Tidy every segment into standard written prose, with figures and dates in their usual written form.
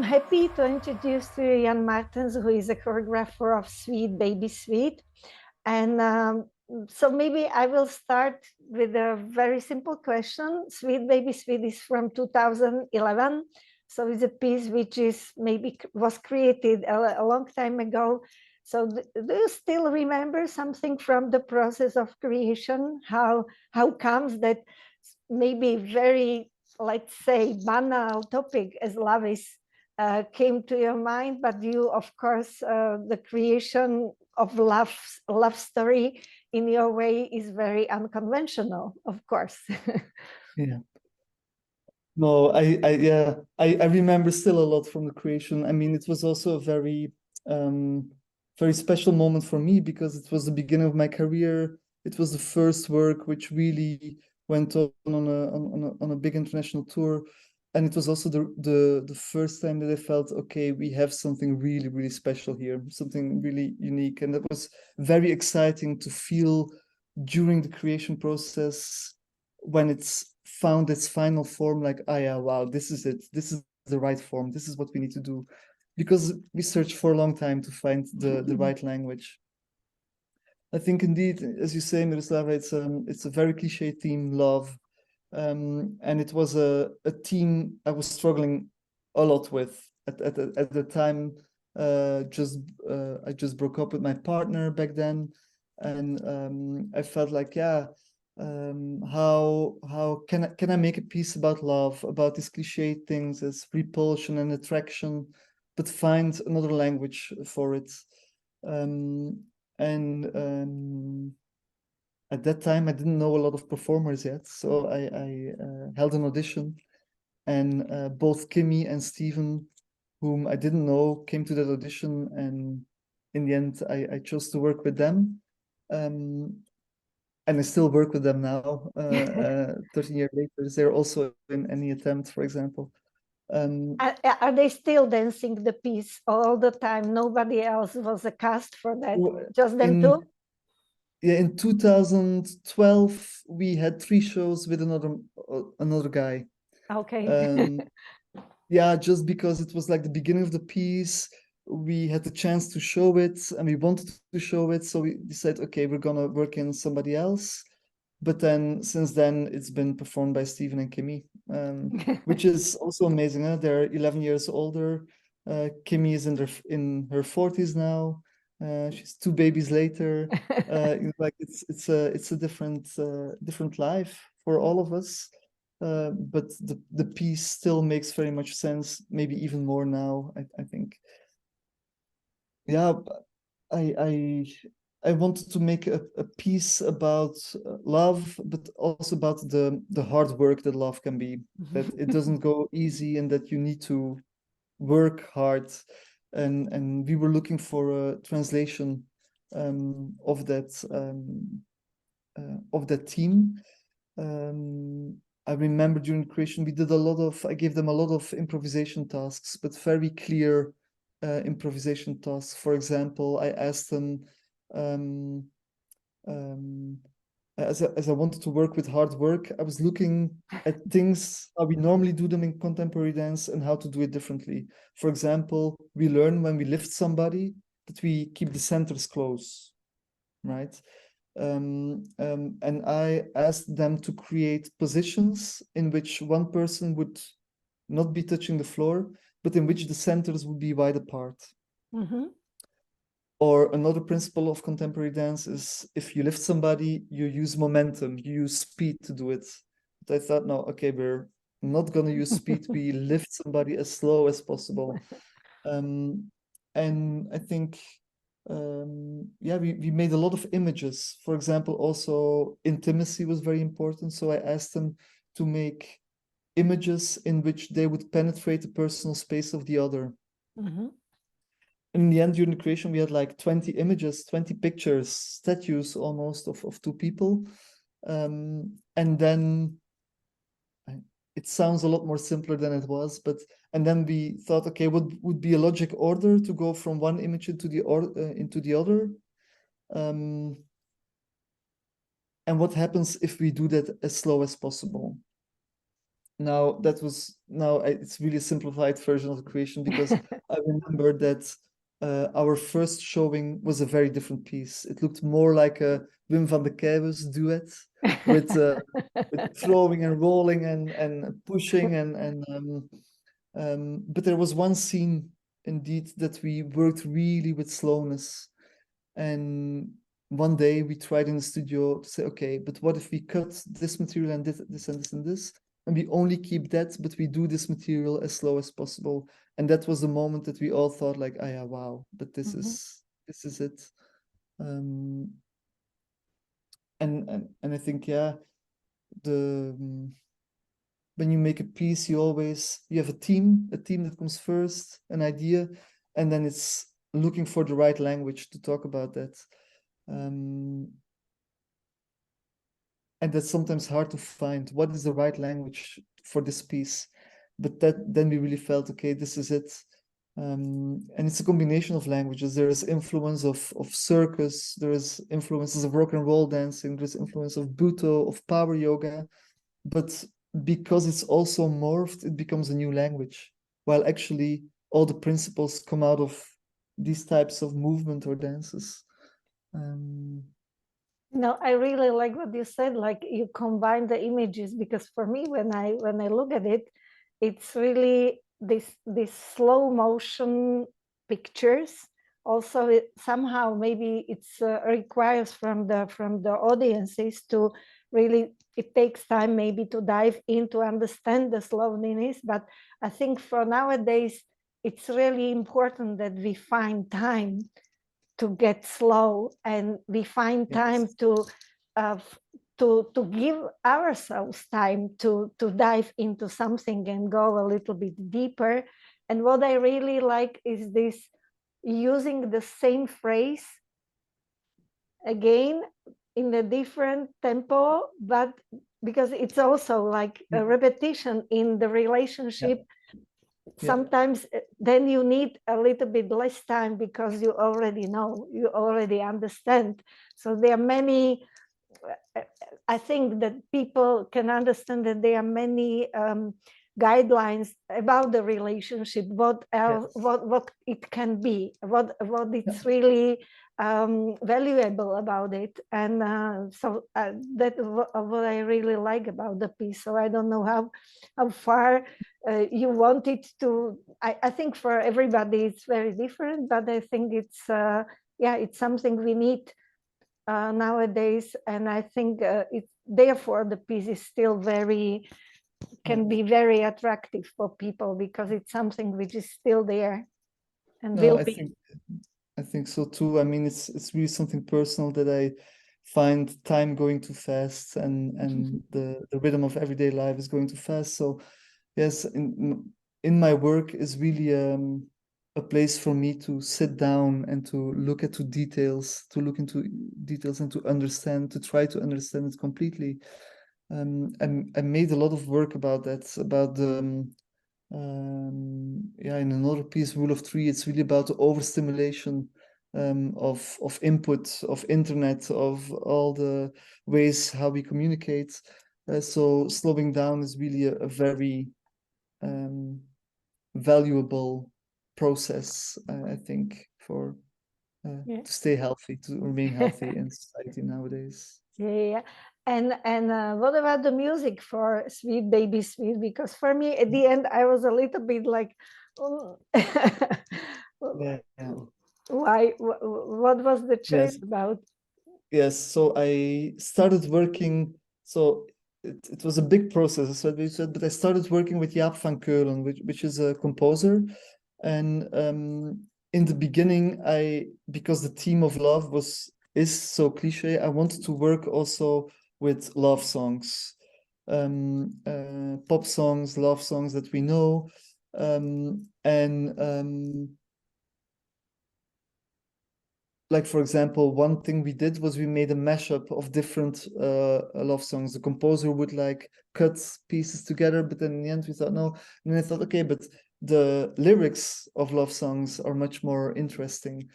happy to introduce to you Jan Martens, who is a choreographer of Sweet Baby Sweet. And so maybe I will start with a very simple question. Sweet Baby Sweet is from 2011. So it's a piece which is maybe was created a long time ago. So do you still remember something from the process of creation? How comes that maybe very, let's say, banal topic as love is came to your mind, but you, of course, the creation of love story in your way is very unconventional, of course. Yeah. No, I remember still a lot from the creation. I mean, it was also a very special moment for me because it was the beginning of my career. It was the first work which really went on a big international tour. And it was also the first time that I felt, okay, we have something really, really special here, something really unique. And that was very exciting to feel during the creation process when it's found its final form, like, oh yeah, wow, this is it. This is the right form. This is what we need to do. Because we searched for a long time to find the right language. I think indeed, as you say, Miroslava, it's a very cliche theme, love. And it was a theme I was struggling a lot with at the time. I just broke up with my partner back then, and I felt like, yeah, how can I make a piece about love, about these cliche things as repulsion and attraction, but find another language for it. At that time, I didn't know a lot of performers yet, so I held an audition, and both Kimmy and Steven, whom I didn't know, came to that audition, and in the end, I chose to work with them, and I still work with them now, 13 years later. They're also in Any Attempt, for example. Are they still dancing the piece all the time? Nobody else was a cast for that, just them two? Yeah, in 2012, we had 3 shows with another guy. Okay. Yeah, just because it was like the beginning of the piece, we had the chance to show it, and we wanted to show it, so we decided, okay, we're gonna work in somebody else. But then, since then, it's been performed by Steven and Kimmy, which is also amazing. Huh? They're 11 years older. Kimmy is in her 40s now. She's 2 babies later. Like it's a different life for all of us. But the piece still makes very much sense, maybe even more now, I think. Yeah, I wanted to make a piece about love, but also about the hard work that love can be, that it doesn't go easy and that you need to work hard. And we were looking for a translation of that theme. I remember during creation, I gave them a lot of improvisation tasks, but very clear improvisation tasks. For example, I asked them, as I wanted to work with hard work, I was looking at things, how we normally do them in contemporary dance and how to do it differently. For example, we learn when we lift somebody that we keep the centers close, right? And I asked them to create positions in which one person would not be touching the floor, but in which the centers would be wide apart. Or another principle of contemporary dance is if you lift somebody, you use momentum, you use speed to do it. But I thought, no, okay, we're not going to use speed. We lift somebody as slow as possible. And I think, yeah, we made a lot of images. For example, also intimacy was very important. So I asked them to make images in which they would penetrate the personal space of the other. In the end, during the creation, we had like 20 images, 20 pictures, statues almost of 2 people. And then it sounds a lot more simpler than it was, and then we thought, okay, what would be a logic order to go from one image into the other? And what happens if we do that as slow as possible? now it's really a simplified version of the creation, because I remember that our first showing was a very different piece. It looked more like a Wim van de Keijwes duet with throwing and rolling and pushing but there was one scene indeed that we worked really with slowness. And one day we tried in the studio to say, okay, but what if we cut this material and this and this and this, and we only keep that, but we do this material as slow as possible. And that was the moment that we all thought like, oh yeah, wow, but this is it. And I think, yeah, when you make a piece, you have a team that comes first, an idea, and then it's looking for the right language to talk about that. And that's sometimes hard to find. What is the right language for this piece? But then we really felt, okay, this is it. And it's a combination of languages. There is influence of circus, there is influences of rock and roll dancing, there's influence of Buto, of power yoga. But because it's also morphed, it becomes a new language, while actually all the principles come out of these types of movement or dances. No, I really like what you said, like you combine the images, because for me, when I look at it, it's really this slow motion pictures. Also, somehow maybe it's requires from the audiences to really, it takes time maybe to dive in to understand the slowness. But I think for nowadays, it's really important that we find time to get slow, and we find time to give ourselves time to dive into something and go a little bit deeper. And what I really like is this, using the same phrase again in a different tempo, but because it's also like a repetition in the relationship. Sometimes then you need a little bit less time, because you already know, you already understand. So there are many, I think that people can understand that there are many guidelines about the relationship, what else, what it can be, what it's really valuable about it. And so that's what I really like about the piece. So I don't know how far you want it to. I think for everybody it's very different, but I think it's it's something we need nowadays. And I think it's therefore the piece is still can be very attractive for people, because it's something which is still there and will be. I think so too. I mean, it's really something personal that I find time going too fast, and the rhythm of everyday life is going too fast. So yes, in my work is really a place for me to sit down and to look into details, and to understand, to try to understand it completely. I made a lot of work about that, about the in another piece, Rule of Three. It's really about the overstimulation of input, of internet, of all the ways how we communicate. So slowing down is really a very valuable process, I think, for to stay healthy, to remain healthy in society nowadays. Yeah. And what about the music for Sweet Baby Sweet? Because for me, at the end, I was a little bit like, why? What was the choice about? Yes, so I started working. So it was a big process, but I started working with Jaap van Keulen, which is a composer. And in the beginning, because the theme of love is so cliche, I wanted to work also with love songs, pop songs, love songs that we know, like, for example, one thing we did was we made a mashup of different love songs. The composer would like cut pieces together, but then in the end we thought no. And then I thought, okay, but the lyrics of love songs are much more interesting.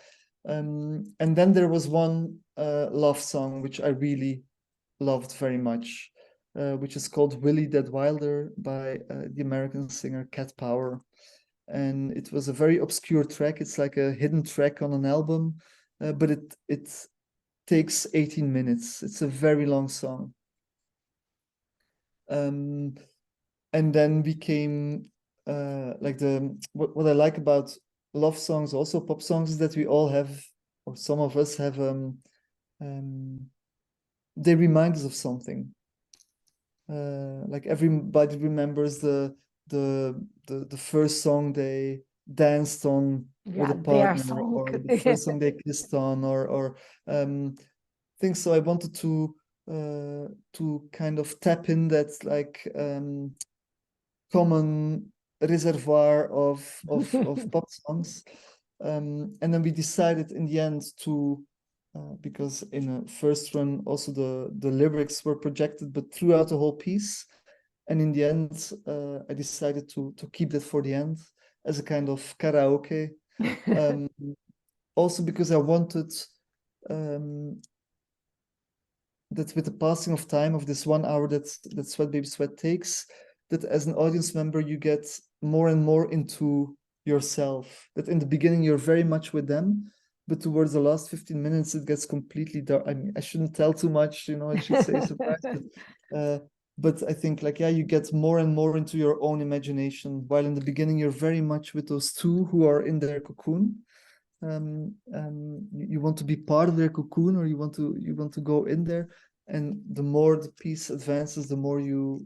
And then there was one love song which I really loved very much. which is called Willie Dead Wilder by the American singer Cat Power. And it was a very obscure track. It's like a hidden track on an album, but it takes 18 minutes. It's a very long song. And then became like what I like about love songs, also pop songs, is that we all have, or some of us have, they remind us of something. Like everybody remembers the first song they danced on with a partner, or the first song they kissed on, or things. So I wanted to kind of tap in that like common reservoir of pop songs, and then we decided in the end to. Because in a first run also the lyrics were projected, but throughout the whole piece. And in the end, I decided to keep that for the end as a kind of karaoke. Also because I wanted that with the passing of time of this 1 hour that Sweat Baby Sweat takes, that as an audience member you get more and more into yourself. That in the beginning you're very much with them, but towards the last 15 minutes, it gets completely dark. I mean, I shouldn't tell too much, I should say surprise. But I think like, yeah, you get more and more into your own imagination, while in the beginning, you're very much with those two who are in their cocoon. You want to be part of their cocoon, or you want to go in there. And the more the piece advances, the more you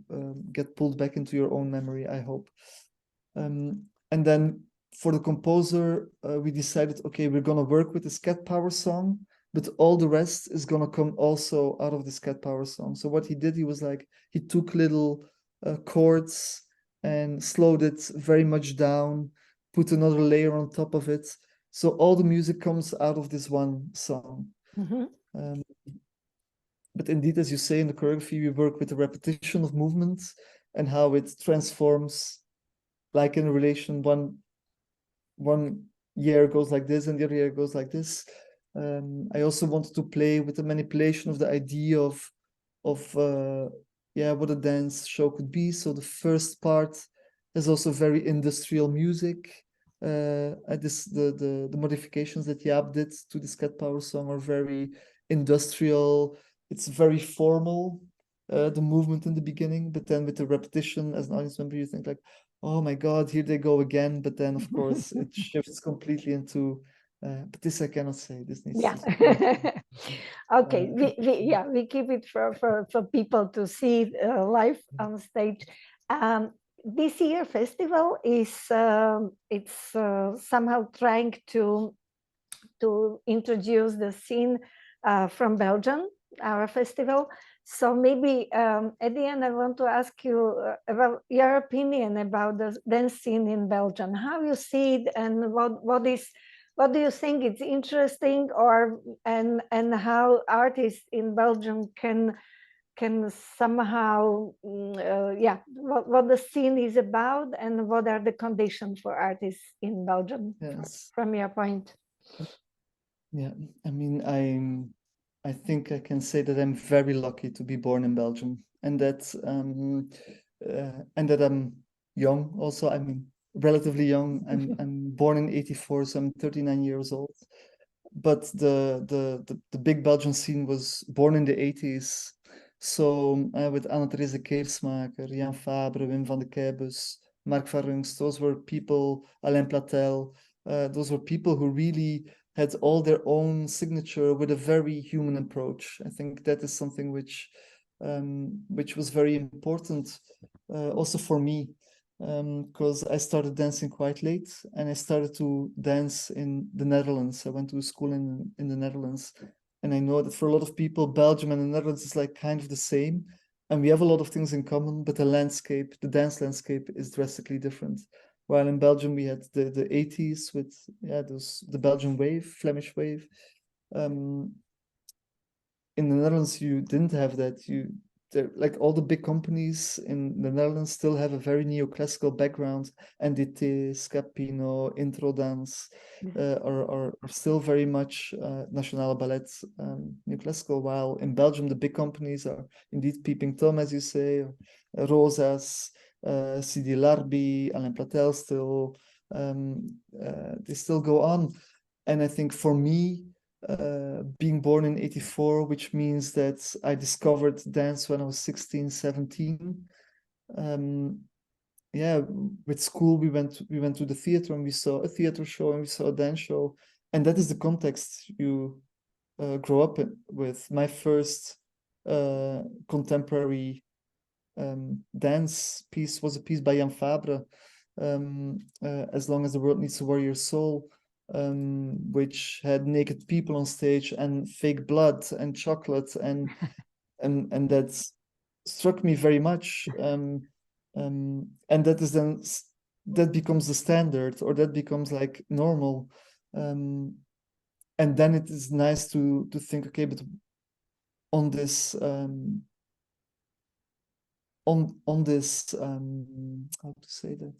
get pulled back into your own memory, I hope. And then for the composer, we decided, okay, we're going to work with this Cat Power song, but all the rest is going to come also out of this Cat Power song. So what he did, he was like, he took little chords and slowed it very much down, put another layer on top of it. So all the music comes out of this one song. But indeed, as you say, in the choreography, we work with the repetition of movements and how it transforms, like in a relation, one year goes like this and the other year goes like this. I also wanted to play with the manipulation of the idea of what a dance show could be. So the first part is also very industrial music. The modifications that Jaap did to this Cat Power song are very industrial. It's very formal, the movement in the beginning, but then with the repetition, as an audience member, you think like, oh my God, here they go again. But then, of course, it shifts completely into, but this I cannot say. This needs to Okay, we keep it for people to see live on stage. This year festival is somehow trying to introduce the scene from Belgium, our festival. So maybe at the end, I want to ask you about your opinion about the dance scene in Belgium. How you see it, and what do you think it's interesting, and how artists in Belgium can somehow what the scene is about, and what are the conditions for artists in Belgium, from your point? Yeah, I mean, I think I can say that I'm very lucky to be born in Belgium, and that I'm young also. I mean, relatively young. I'm born in '84, so I'm 39 years old. But the big Belgian scene was born in the '80s. So with Anne-Therese Keersmaker, Jan Fabre, Wim van de Keibus, Mark van Runst, those were people, Alain Platel, those were people who really had all their own signature with a very human approach. I think that is something which was very important also for me, because I started dancing quite late, and I started to dance in the Netherlands. I went to school in the Netherlands, and I know that for a lot of people, Belgium and the Netherlands is like kind of the same, and we have a lot of things in common, but the dance landscape is drastically different. While in Belgium, we had the 80s with the Belgian wave, Flemish wave. In the Netherlands, you didn't have that. like all the big companies in the Netherlands still have a very neoclassical background. NDT, Scapino, Intro Dance are still very much Nationale Ballet neoclassical, while in Belgium the big companies are indeed Peeping Tom, as you say, Rosas, CD Larbi, Alain Platel still, they still go on. And I think for me, being born in 84, which means that I discovered dance when I was 16, 17. Yeah, with school we went to the theater and we saw a theater show and we saw a dance show, and that is the context you grow up with. My first contemporary dance piece was a piece by Jan Fabre, As Long as the World Needs a Warrior Soul, which had naked people on stage and fake blood and chocolate, and that struck me very much. And that is then, that becomes the standard, or that becomes like normal. And then it is nice to think, okay, but on this on this how to say that,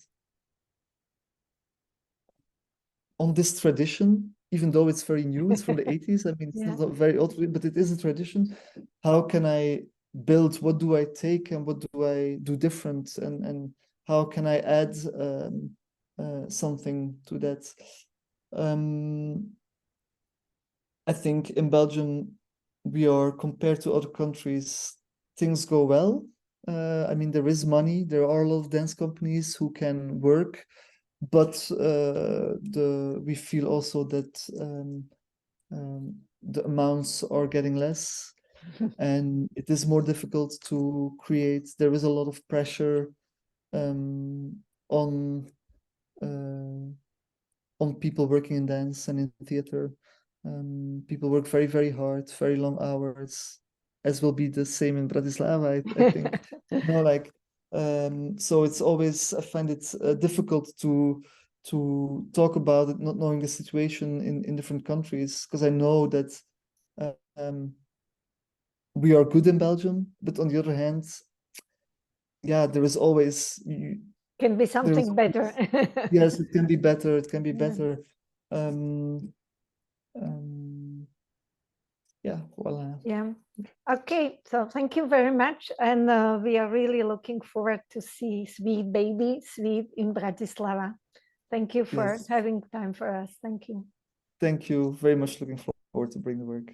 on this tradition, even though it's very new, it's from the 80s. I mean, it's not very old, but it is a tradition. How can I build? What do I take and what do I do different? And how can I add something to that? I think in Belgium, we are, compared to other countries, things go well. I mean, there is money. There are a lot of dance companies who can work. But we feel also that the amounts are getting less, and it is more difficult to create. There is a lot of pressure on people working in dance and in theater. People work very, very hard, very long hours, as will be the same in Bratislava, I think. Like. So it's always, I find it difficult to talk about it, not knowing the situation in different countries, because I know that we are good in Belgium, but on the other hand, yeah, there is always can be something better. Yes, it can be better. It can be better. Yeah, voila. Yeah. Okay, so thank you very much, and we are really looking forward to see Sweet Baby, Sweet in Bratislava. Thank you for having time for us. Thank you. Thank you very much. Looking forward to bring the work.